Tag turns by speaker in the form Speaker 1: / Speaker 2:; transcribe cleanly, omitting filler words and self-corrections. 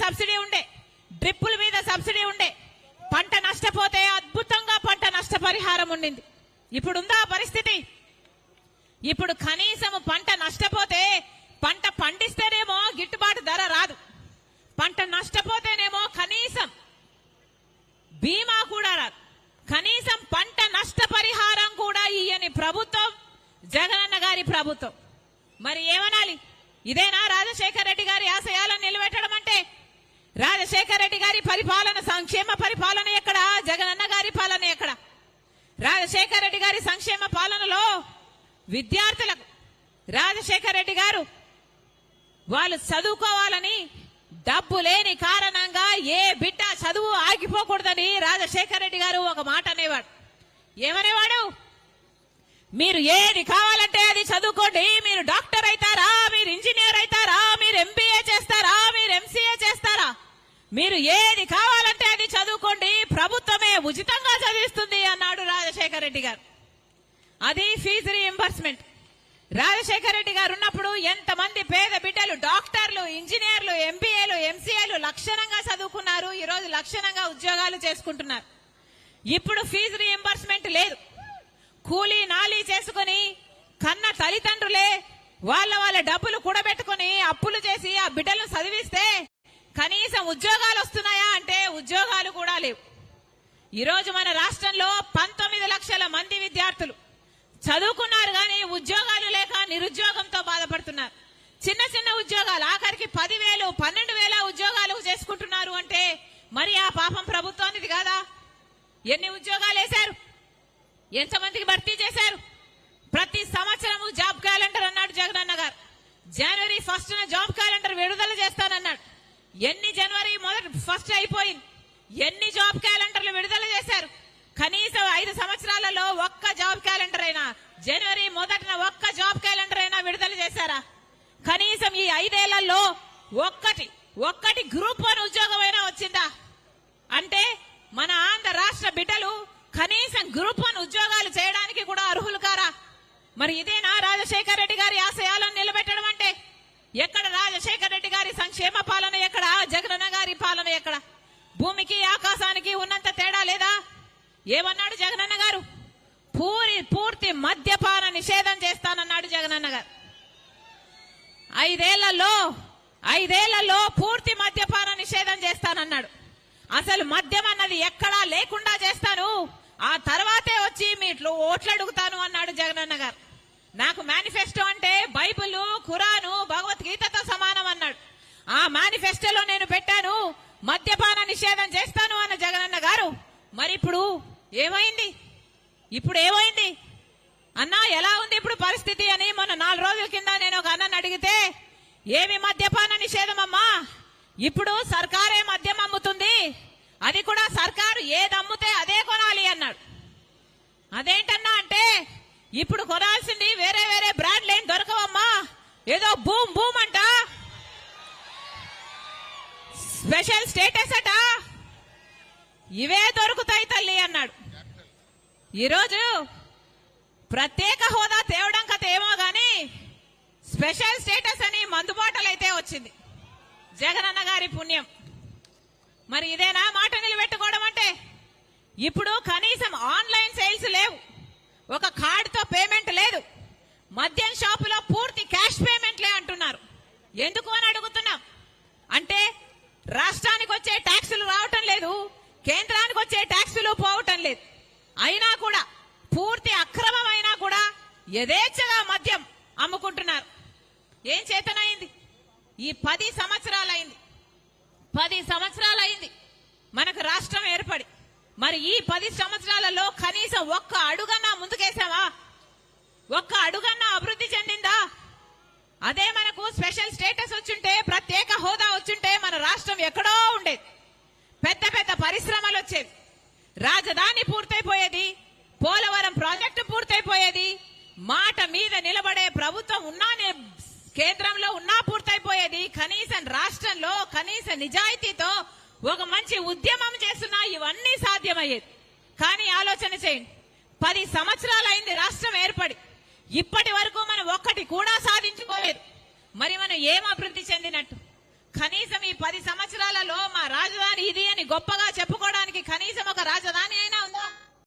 Speaker 1: Subsidy ఉండే, డ్రిప్పుల మీద సబ్సిడీ ఉండే, పంట నష్టపోతే అద్భుతంగా పంట నష్టపరిహారం ఉండింది. ఇప్పుడుందా పరిస్థితి? ఇప్పుడు కనీసం పంట నష్టపోతే, పంట పండిస్తేనేమో గిట్టుబాటు ధర రాదు, పంట నష్టపోతేనేమో కనీసం బీమా కూడా రాదు, కనీసం పంట నష్టపరిహారం కూడా ఇయ్యని ప్రభుత్వం జగనన్న గారి ప్రభుత్వం. మరి ఏమనాలి? ఇదేనా రాజశేఖర రెడ్డి గారి ఆశయాలను నిలబెట్టడం అంటే? రాజశేఖర రెడ్డి గారి పరిపాలన, సంక్షేమ పరిపాలన ఎక్కడ? జగనన్న గారి పాలన ఎక్కడ? రాజశేఖర రెడ్డి గారి సంక్షేమ పాలనలో విద్యార్థులకు రాజశేఖర రెడ్డి గారు వాళ్ళు చదువుకోవాలని డబ్బు లేని కారణంగా ఏ బిడ్డ చదువు ఆగిపోకూడదని రాజశేఖర రెడ్డి గారు ఒక మాట అనేవాడు. ఏమనేవాడు? మీరు ఏది కావాలంటే అది చదువుకోండి, మీరు డాక్టర్ అవుతారా, మీరు ఇంజనీర్ అవుతారా, మీరు ఎంబీఏ చేస్తారా, మీరు ఎంసీఏ చేస్తారా, మీరు ఏది కావాలంటే అది చదువుకోండి, ప్రభుత్వమే ఉచితంగా చదివిస్తుంది అన్నాడు రాజశేఖర రెడ్డి గారు. అది ఫీజు రీయింబర్స్మెంట్. రాజశేఖర రెడ్డి గారు ఉన్నప్పుడు ఎంతమంది పేద బిడ్డలు డాక్టర్లు, ఇంజనీర్లు, ఎంబీఏలు, ఎంసీఏలు లక్షణంగా చదువుకున్నారు, ఈరోజు లక్షణంగా ఉద్యోగాలు చేసుకుంటున్నారు. ఇప్పుడు ఫీజు రీయింబర్స్మెంట్ లేదు. కూలీ నాలీ చేసుకుని కన్న తల్లిదండ్రులే వాళ్ళ డబ్బులు కూడబెట్టుకుని అప్పులు చేసి ఆ బిడ్డలను చదివిస్తే కనీసం ఉద్యోగాలు వస్తున్నాయా అంటే ఉద్యోగాలు కూడా లేవు. ఈరోజు మన రాష్ట్రంలో 19 లక్షల మంది విద్యార్థులు చదువుకున్నారు కానీ ఉద్యోగాలు లేక నిరుద్యోగంతో బాధపడుతున్నారు. చిన్న చిన్న ఉద్యోగాలు, ఆఖరికి 10,000, 12,000 ఉద్యోగాలు చేసుకుంటున్నారు అంటే మరి ఆ పాపం ప్రభుత్వానికి కాదా? ఎన్ని ఉద్యోగాలు వేశారు? ఎంతమందికి భర్తీ చేశారు? ప్రతి సంవత్సరము జాబ్ క్యాలెండర్ అన్నాడు జగనన్న గారు. జనవరి 1న జాబ్ క్యాలెండర్ విడుదల చేస్తానన్నాడు. ఎన్ని జనవరి 1 అయిపోయింది, ఎన్ని జాబ్ క్యాలెండర్లు విడుదల చేశారు? కనీసం 5 సంవత్సరాలలో ఒక్క జాబ్ క్యాలెండర్ అయినా, జనవరి 1న ఒక్క జాబ్ క్యాలెండర్ అయినా విడుదల చేశారా? కనీసం ఈ 5 ఏళ్లలో ఒక్కటి గ్రూప్ 1 ఉద్యోగం అయినా వచ్చిందా? అంటే మన ఆంధ్ర రాష్ట్ర బిడ్డలు కనీసం గ్రూప్ 1 ఉద్యోగాలు చేయడానికి కూడా అర్హులు కారా? మరి ఇదేనా రాజశేఖర రెడ్డి గారి ఆశయాలను నిలబెట్టడం అంటే? ఎక్కడ రాజశేఖర రెడ్డి గారి సంక్షేమ పాలన ఎక్కడ? జగనన్న గారి పాలన ఎక్కడ? భూమికి ఆకాశానికి ఉన్నంత తేడా లేదా? ఏమన్నాడు జగనన్న గారు? పూర్తి మద్యపాన నిషేధం చేస్తానన్నాడు జగనన్న గారు. 5 ఏళ్లలో పూర్తి మద్యపాన నిషేధం చేస్తానన్నాడు. అసలు మద్యం అన్నది ఎక్కడా లేకుండా చేస్తాను, ఆ తర్వాతే వచ్చి మీ ఓట్లు అడుగుతాను అన్నాడు జగనన్న గారు. నాకు మేనిఫెస్టో అంటే బైబిల్, ఖురాను, భగవద్గీతతో సమానం అన్నాడు. ఆ మేనిఫెస్టోలో నేను పెట్టాను మద్యపాన నిషేధం చేస్తాను అన్న జగనన్న గారు. మరి ఇప్పుడు ఏమైంది? అన్నా ఎలా ఉంది ఇప్పుడు పరిస్థితి అని మొన్న 4 రోజుల కింద నేను ఒక అన్నని అడిగితే, ఏమి మద్యపాన నిషేధం అమ్మా, ఇప్పుడు సర్కారే మద్యం అమ్ముతుంది, అది కూడా సర్కారు ఏది అమ్ముతే అదే కొనాలి అన్నాడు. అదేంటన్నా అంటే ఇప్పుడు కొనాల్సింది వేరే బ్రాండ్లు ఏం దొరకవమ్మా, ఏదో బూమ్ అంట, స్పెషల్ స్టేటస్ అట, ఇవే దొరుకుతాయి తల్లి అన్నాడు. ఈరోజు ప్రత్యేక హోదా తేవడం కథ ఏమో గాని స్పెషల్ స్టేటస్ అని మందుబాటలు అయితే వచ్చింది, జగనన్న గారి పుణ్యం. మరి ఇదేనా మాట నిలబెట్టుకోవడం అంటే? ఇప్పుడు కనీసం ఆన్లైన్ సేల్స్ లేవు, ఒక కార్డుతో పేమెంట్ లేదు, మద్యం షాపులో పూర్తి క్యాష్ పేమెంట్లే అంటున్నారు. ఎందుకు అని అడుగుతున్నాం. అంటే రాష్ట్రానికి వచ్చే ట్యాక్సులు రావటం లేదు, కేంద్రానికి వచ్చే ట్యాక్సులు పోవటం లేదు, అయినా కూడా పూర్తి అక్రమమైనా కూడా యథేచ్ఛగా మద్యం అమ్ముకుంటున్నారు. ఏం చేతనైంది? ఈ 10 సంవత్సరాలైంది, 10 సంవత్సరాలైంది మనకు రాష్ట్రం ఏర్పడి. మరి ఈ 10 సంవత్సరాలలో కనీసం ఒక్క అడుగన్నా ముందుకేసావా? ఒక్క అడుగన్నా అభివృద్ధి చెందిందా? అదే మనకు స్పెషల్ స్టేటస్ వచ్చుంటే, ప్రత్యేక హోదా వచ్చుంటే మన రాష్ట్రం ఎక్కడో ఉండేది, పెద్ద పరిశ్రమలు వచ్చేవి, రాజధాని పూర్తయిపోయేది, పోలవరం ప్రాజెక్టు పూర్తయిపోయేది, మాట మీద నిలబడే ప్రభుత్వం ఉన్నానే కేంద్రంలో ఉన్నా పూర్తయిపోయేది. కనీసం రాష్ట్రంలో కనీస నిజాయితీతో ఒక మంచి ఉద్యమం చేస్తున్నా ఇవన్నీ సాధ్యమయ్యేది. కానీ ఆలోచన చేయండి, 10 సంవత్సరాలైంది రాష్ట్రం ఏర్పడి, ఇప్పటి వరకు మనం ఒక్కటి కూడా సాధించుకోలేదు. మరి మనం ఏం అభివృద్ధి చెందినట్టు? కనీసం ఈ 10 సంవత్సరాలలో గొప్పగా చెప్పుకోవడానికి కనీసం ఒక రాజధాని అయినా ఉందా?